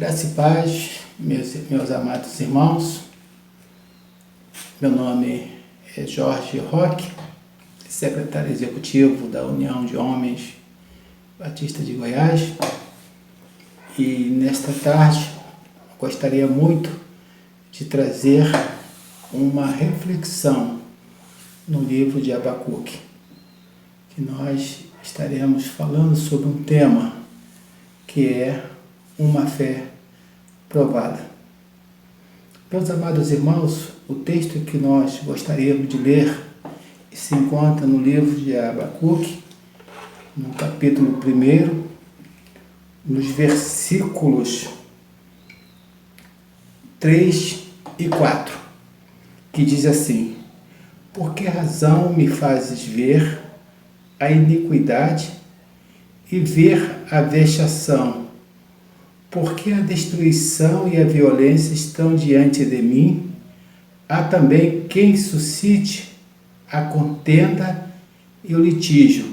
Graça e paz, meus amados irmãos. Meu nome é Jorge Roque, secretário executivo da União de Homens Batista de Goiás. E nesta tarde gostaria muito de trazer uma reflexão no livro de Abacuque, que nós estaremos falando sobre um tema que é uma fé provada. Meus amados irmãos, o texto que nós gostaríamos de ler se encontra no livro de Abacuque, no capítulo 1, nos versículos 3 e 4, que diz assim: Por que razão me fazes ver a iniquidade e ver a vexação? Porque a destruição e a violência estão diante de mim, há também quem suscite a contenda e o litígio.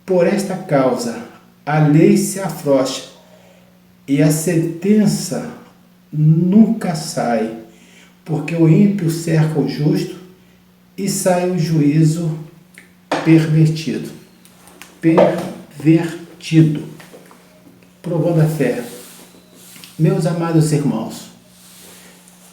Por esta causa, a lei se afrouxa e a sentença nunca sai, porque o ímpio cerca o justo e sai o juízo pervertido. Provando a fé. Meus amados irmãos,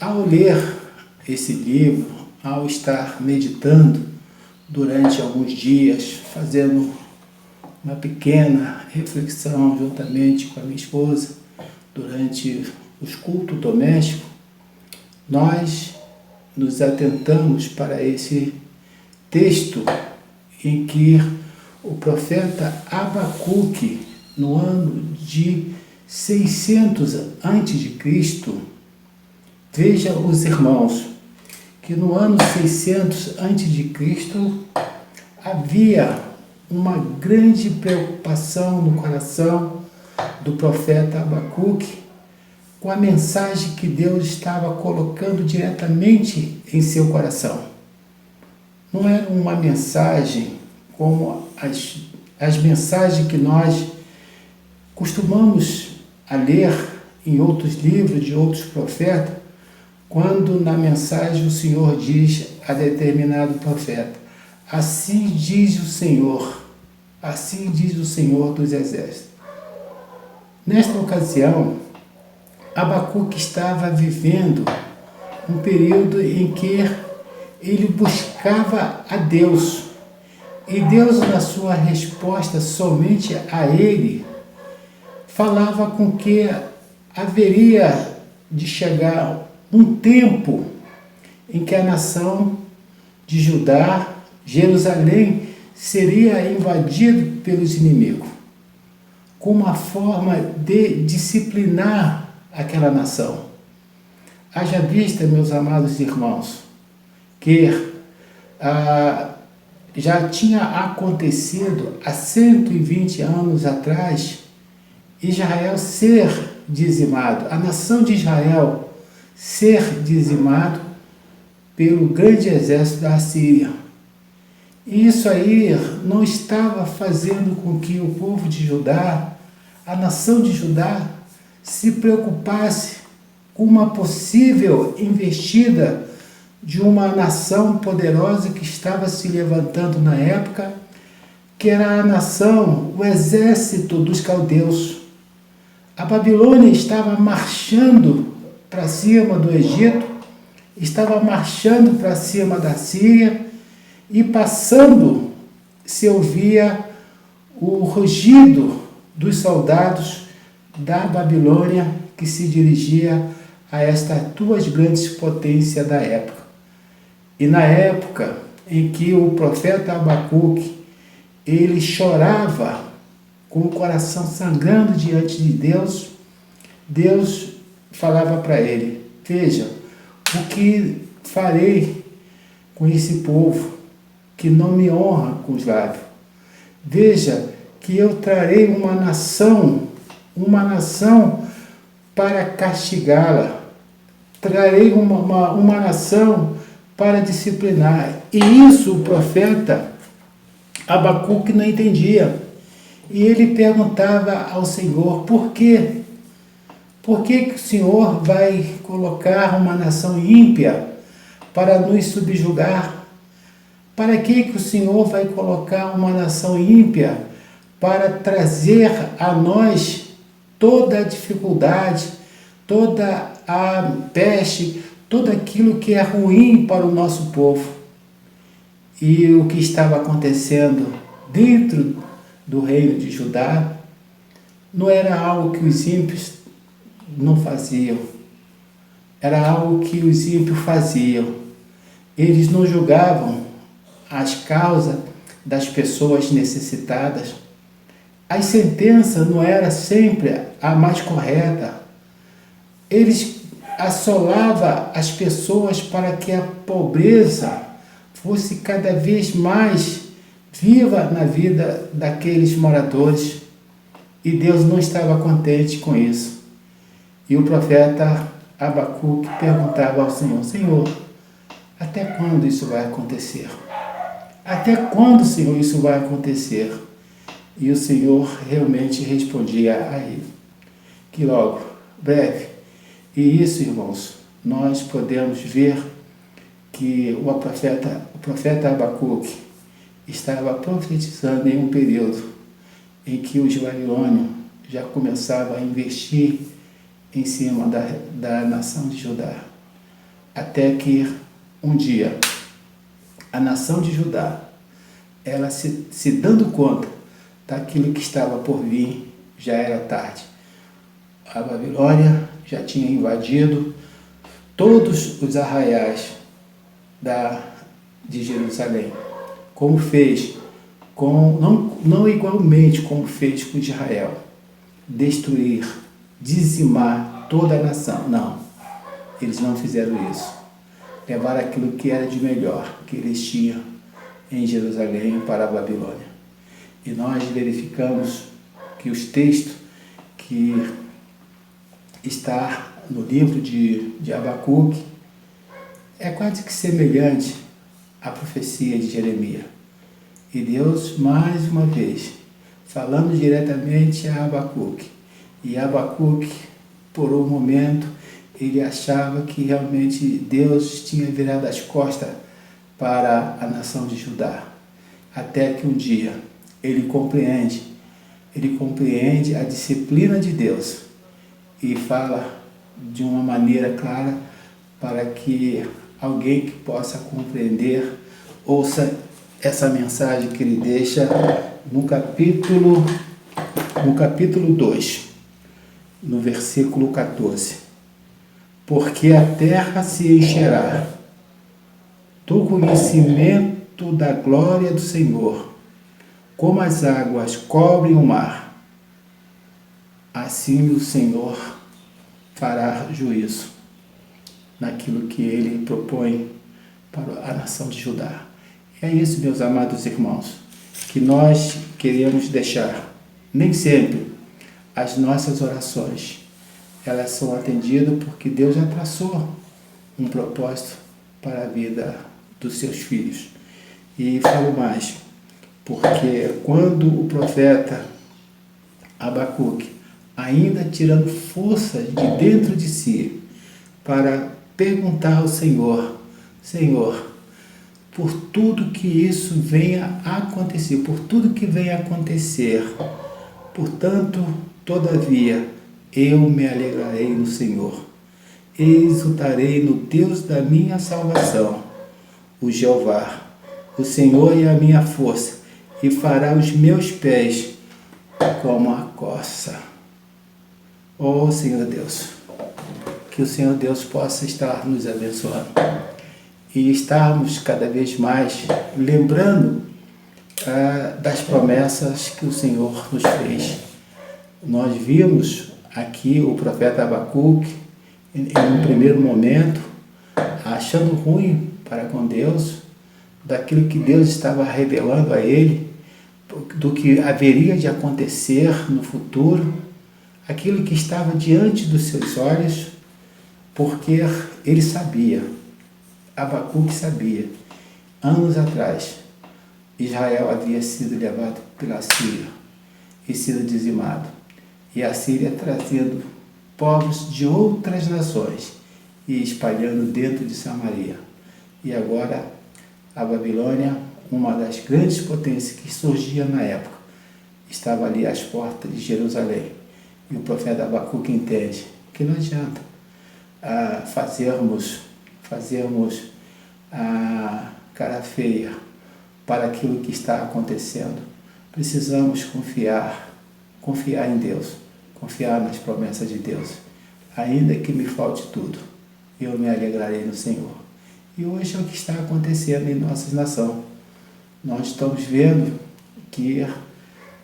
ao ler esse livro, ao estar meditando durante alguns dias, fazendo uma pequena reflexão juntamente com a minha esposa, durante os cultos domésticos, nós nos atentamos para esse texto em que o profeta Abacuque, no ano de 600 a.C., veja os irmãos, que no ano 600 a.C. havia uma grande preocupação no coração do profeta Abacuque com a mensagem que Deus estava colocando diretamente em seu coração. Não era uma mensagem como as mensagens que nós costumamos a ler em outros livros de outros profetas, quando na mensagem o Senhor diz a determinado profeta: assim diz o Senhor dos Exércitos. Nesta ocasião, Abacuque estava vivendo um período em que ele buscava a Deus, e Deus, na sua resposta somente a ele, falava com que haveria de chegar um tempo em que a nação de Judá, Jerusalém, seria invadida pelos inimigos, com uma forma de disciplinar aquela nação. Haja vista, meus amados irmãos, que já tinha acontecido há 120 anos atrás Israel ser dizimado, a nação de Israel ser dizimado pelo grande exército da Assíria. E isso aí não estava fazendo com que o povo de Judá, a nação de Judá, se preocupasse com uma possível investida de uma nação poderosa que estava se levantando na época, que era a nação, o exército dos caldeus. A Babilônia estava marchando para cima do Egito, estava marchando para cima da Síria, e passando se ouvia o rugido dos soldados da Babilônia que se dirigia a estas duas grandes potências da época. E na época em que o profeta Abacuque, ele chorava com o coração sangrando diante de Deus, Deus falava para ele: veja, o que farei com esse povo que não me honra com os lábios? Veja que eu trarei uma nação para castigá-la, trarei uma nação para disciplinar. E isso o profeta Abacuque não entendia. E ele perguntava ao Senhor: por quê? Por que que o Senhor vai colocar uma nação ímpia para nos subjugar? Para que que o Senhor vai colocar uma nação ímpia para trazer a nós toda a dificuldade, toda a peste, tudo aquilo que é ruim para o nosso povo? E o que estava acontecendo dentro do reino de Judá não era algo que os ímpios não faziam, era algo que os ímpios faziam. Eles não julgavam as causas das pessoas necessitadas. A sentença não era sempre a mais correta. Eles assolavam as pessoas para que a pobreza fosse cada vez mais viva na vida daqueles moradores. E Deus não estava contente com isso. E o profeta Abacuque perguntava ao Senhor: Senhor, até quando isso vai acontecer? Até quando, Senhor, isso vai acontecer? E o Senhor realmente respondia a ele, que logo, breve. E isso, irmãos, nós podemos ver que o profeta Abacuque estava profetizando em um período em que os babilônios já começavam a investir em cima da nação de Judá. Até que um dia a nação de Judá, ela se dando conta daquilo que estava por vir, já era tarde. A Babilônia já tinha invadido todos os arraiais de Jerusalém, como fez, não igualmente como fez com Israel, destruir, dizimar toda a nação. Não, eles não fizeram isso. Levaram aquilo que era de melhor que eles tinham em Jerusalém para a Babilônia. E nós verificamos que os textos que está no livro de Abacuque é quase que semelhante à profecia de Jeremias. E Deus, mais uma vez, falando diretamente a Abacuque. E Abacuque, por um momento, ele achava que realmente Deus tinha virado as costas para a nação de Judá. Até que um dia ele compreende a disciplina de Deus e fala de uma maneira clara para que alguém que possa compreender ouça essa mensagem que ele deixa no capítulo 2, no versículo 14. Porque a terra se encherá do conhecimento da glória do Senhor, como as águas cobrem o mar, assim o Senhor fará juízo naquilo que ele propõe para a nação de Judá. É isso, meus amados irmãos, que nós queremos deixar. Nem sempre as nossas orações elas são atendidas porque Deus já traçou um propósito para a vida dos seus filhos. E falo mais, porque quando o profeta Abacuque, ainda tirando força de dentro de si, para perguntar ao Senhor, Senhor, por tudo que isso venha a acontecer, por tudo que venha a acontecer, portanto, todavia, eu me alegrarei no Senhor, exultarei no Deus da minha salvação, o Jeová, o Senhor é a minha força, e fará os meus pés como a coça. Oh, Senhor Deus, que o Senhor Deus possa estar nos abençoando e estarmos cada vez mais lembrando das promessas que o Senhor nos fez. Nós vimos aqui o profeta Abacuque, em um primeiro momento, achando ruim para com Deus, daquilo que Deus estava revelando a ele, do que haveria de acontecer no futuro, aquilo que estava diante dos seus olhos, porque ele sabia, Abacuque sabia, anos atrás, Israel havia sido levado pela Síria e sido dizimado. E a Síria trazendo povos de outras nações e espalhando dentro de Samaria. E agora a Babilônia, uma das grandes potências que surgia na época, estava ali às portas de Jerusalém. E o profeta Abacuque entende que não adianta fazermos a cara feia para aquilo que está acontecendo. Precisamos confiar em Deus, confiar nas promessas de Deus. Ainda que me falte tudo, eu me alegrarei no Senhor. E hoje é o que está acontecendo em nossa nação. Nós estamos vendo que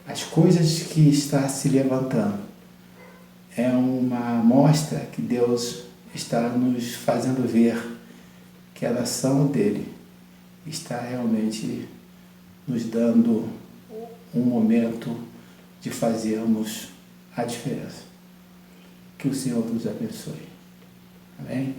as coisas que estão se levantando é uma mostra que Deus está nos fazendo ver que a nação dele está realmente nos dando um momento de fazermos a diferença. Que o Senhor nos abençoe. Amém?